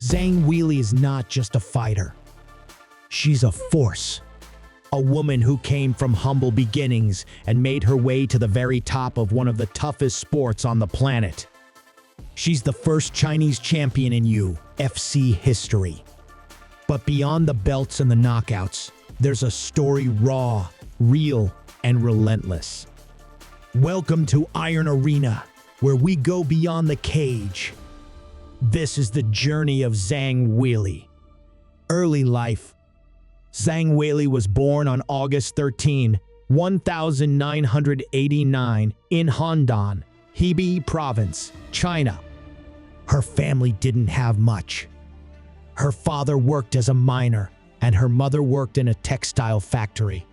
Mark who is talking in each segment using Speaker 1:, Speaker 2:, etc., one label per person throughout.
Speaker 1: Zhang Weili is not just a fighter. She's a force. A woman who came from humble beginnings and made her way to the very top of one of the toughest sports on the planet. She's the first Chinese champion in UFC history. But beyond the belts and the knockouts, there's a story raw, real, and relentless. Welcome to Iron Arena, where we go beyond the cage. This is the journey of Zhang Weili. Early life. Zhang Weili was born on August 13, 1989 in Handan, Hebei Province, China. Her family didn't have much. Her father worked as a miner, and her mother worked in a textile factory.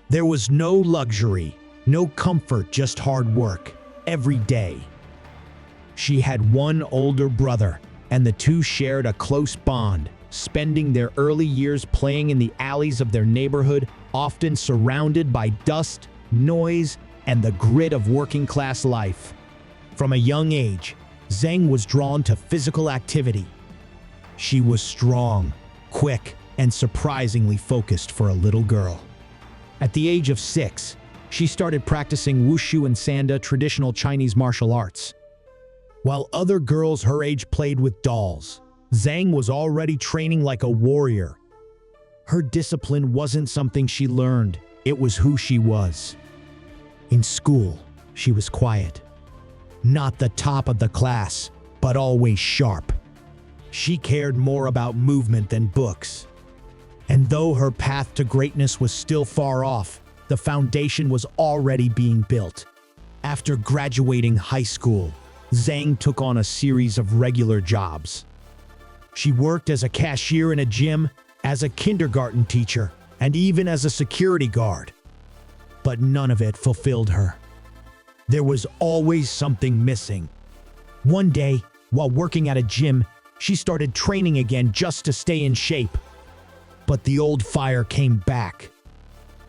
Speaker 1: There was no luxury, no comfort, just hard work, every day. She had one older brother, and the two shared a close bond, spending their early years playing in the alleys of their neighborhood, often surrounded by dust, noise, and the grit of working-class life. From a young age, Zhang was drawn to physical activity. She was strong, quick, and surprisingly focused for a little girl. At the age of 6, she started practicing wushu and sanda, traditional Chinese martial arts. While other girls her age played with dolls, Zhang was already training like a warrior. Her discipline wasn't something she learned, it was who she was. In school, she was quiet. Not the top of the class, but always sharp. She cared more about movement than books. And though her path to greatness was still far off, the foundation was already being built. After graduating high school, Zhang took on a series of regular jobs. She worked as a cashier in a gym, as a kindergarten teacher, and even as a security guard. But none of it fulfilled her. There was always something missing. One day, while working at a gym, she started training again just to stay in shape. But the old fire came back.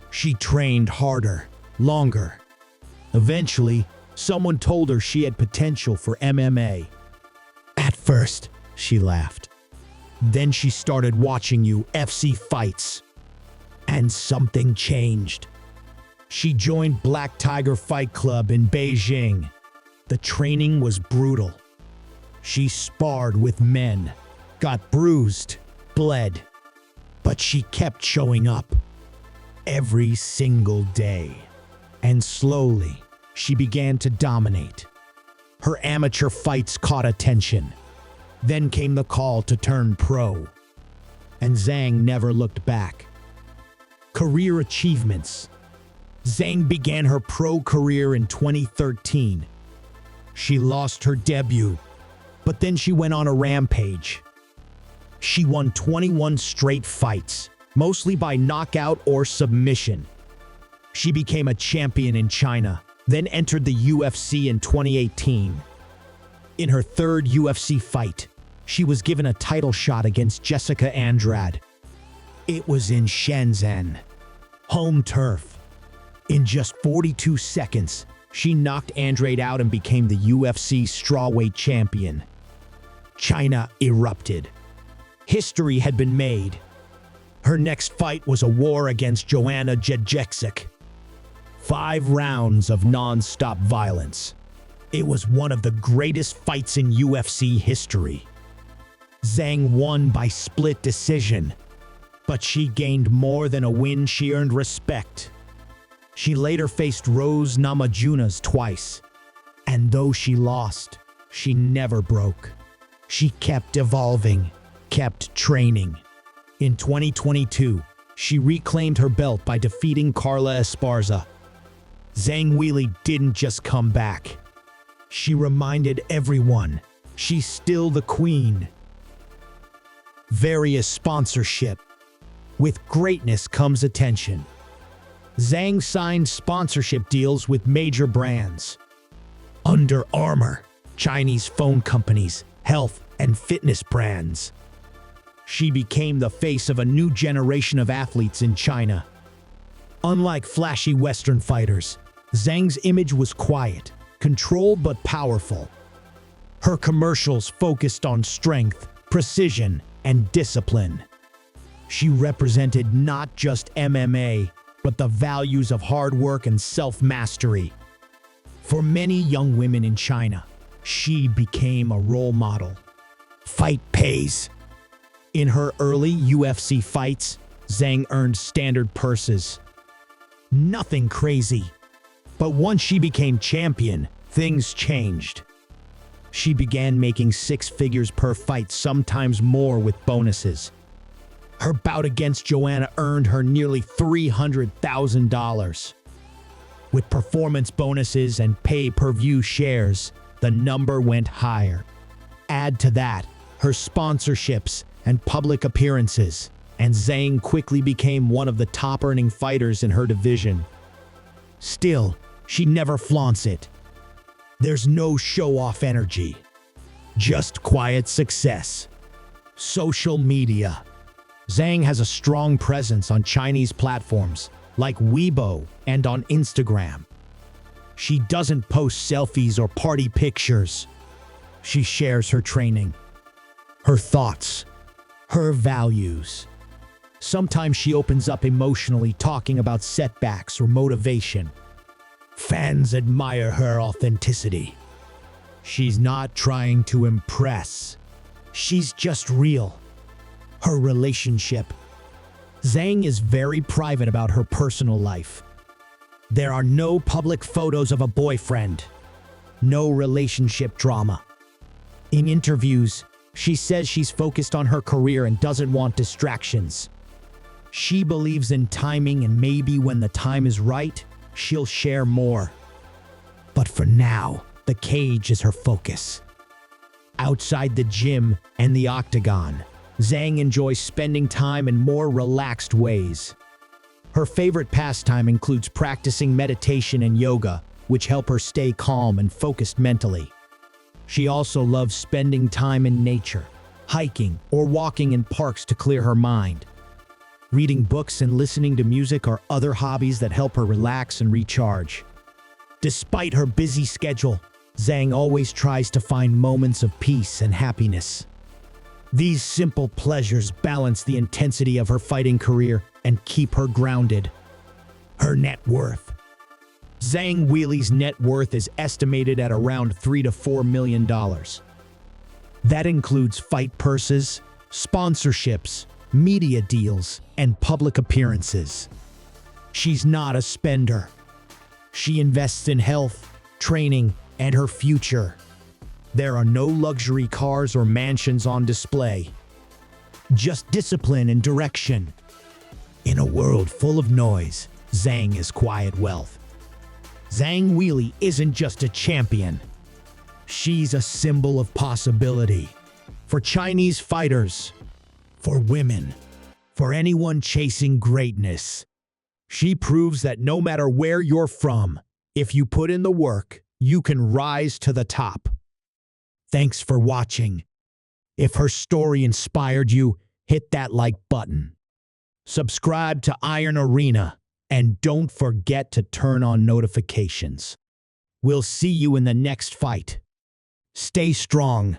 Speaker 1: She trained harder, longer. Eventually, someone told her she had potential for MMA. At first, she laughed. Then she started watching UFC fights. And something changed. She joined Black Tiger Fight Club in Beijing. The training was brutal. She sparred with men, got bruised, bled. But she kept showing up. Every single day. And slowly, she began to dominate. Her amateur fights caught attention. Then came the call to turn pro. And Zhang never looked back. Career achievements. Zhang began her pro career in 2013. She lost her debut, but then she went on a rampage. She won 21 straight fights, mostly by knockout or submission. She became a champion in China, then entered the UFC in 2018. In her third UFC fight, she was given a title shot against Jessica Andrade. It was in Shenzhen, home turf. In just 42 seconds, she knocked Andrade out and became the UFC Strawweight Champion. China erupted. History had been made. Her next fight was a war against Joanna Jędrzejczyk. 5 rounds of non-stop violence. It was one of the greatest fights in UFC history. Zhang won by split decision, but she gained more than a win. She earned respect. She later faced Rose Namajunas twice, and though she lost, she never broke. She kept evolving, kept training. In 2022, she reclaimed her belt by defeating Carla Esparza. Zhang Weili didn't just come back. She reminded everyone, she's still the queen. Various sponsorship. With greatness comes attention. Zhang signed sponsorship deals with major brands. Under Armour, Chinese phone companies, health and fitness brands. She became the face of a new generation of athletes in China. Unlike flashy Western fighters, Zhang's image was quiet, controlled but powerful. Her commercials focused on strength, precision, and discipline. She represented not just MMA, but the values of hard work and self-mastery. For many young women in China, she became a role model. Fight pays. In her early UFC fights, Zhang earned standard purses. Nothing crazy. But once she became champion, things changed. She began making 6 figures per fight, sometimes more with bonuses. Her bout against Joanna earned her nearly $300,000. With performance bonuses and pay-per-view shares, the number went higher. Add to that her sponsorships and public appearances, and Zhang quickly became one of the top-earning fighters in her division. Still, she never flaunts it. There's no show-off energy, just quiet success. Social media. Zhang has a strong presence on Chinese platforms like Weibo and on Instagram. She doesn't post selfies or party pictures. She shares her training, her thoughts, her values. Sometimes she opens up emotionally, talking about setbacks or motivation. Fans admire her authenticity. She's not trying to impress. She's just real. Her relationship. Zhang is very private about her personal life. There are no public photos of a boyfriend. No relationship drama. In interviews, she says she's focused on her career and doesn't want distractions. She believes in timing, and maybe when the time is right, she'll share more. But for now, the cage is her focus. Outside the gym and the octagon, Zhang enjoys spending time in more relaxed ways. Her favorite pastime includes practicing meditation and yoga, which help her stay calm and focused mentally. She also loves spending time in nature, hiking or walking in parks to clear her mind. Reading books and listening to music are other hobbies that help her relax and recharge. Despite her busy schedule, Zhang always tries to find moments of peace and happiness. These simple pleasures balance the intensity of her fighting career and keep her grounded. Her net worth. Zhang Weili's net worth is estimated at around $3 to $4 million. That includes fight purses, sponsorships, media deals, and public appearances. She's not a spender. She invests in health, training, and her future. There are no luxury cars or mansions on display. Just discipline and direction. In a world full of noise, Zhang is quiet wealth. Zhang Weili isn't just a champion. She's a symbol of possibility. For Chinese fighters, for women, for anyone chasing greatness. She proves that no matter where you're from, if you put in the work, you can rise to the top. Thanks for watching. If her story inspired you, hit that like button. Subscribe to Iron Arena, and don't forget to turn on notifications. We'll see you in the next fight. Stay strong.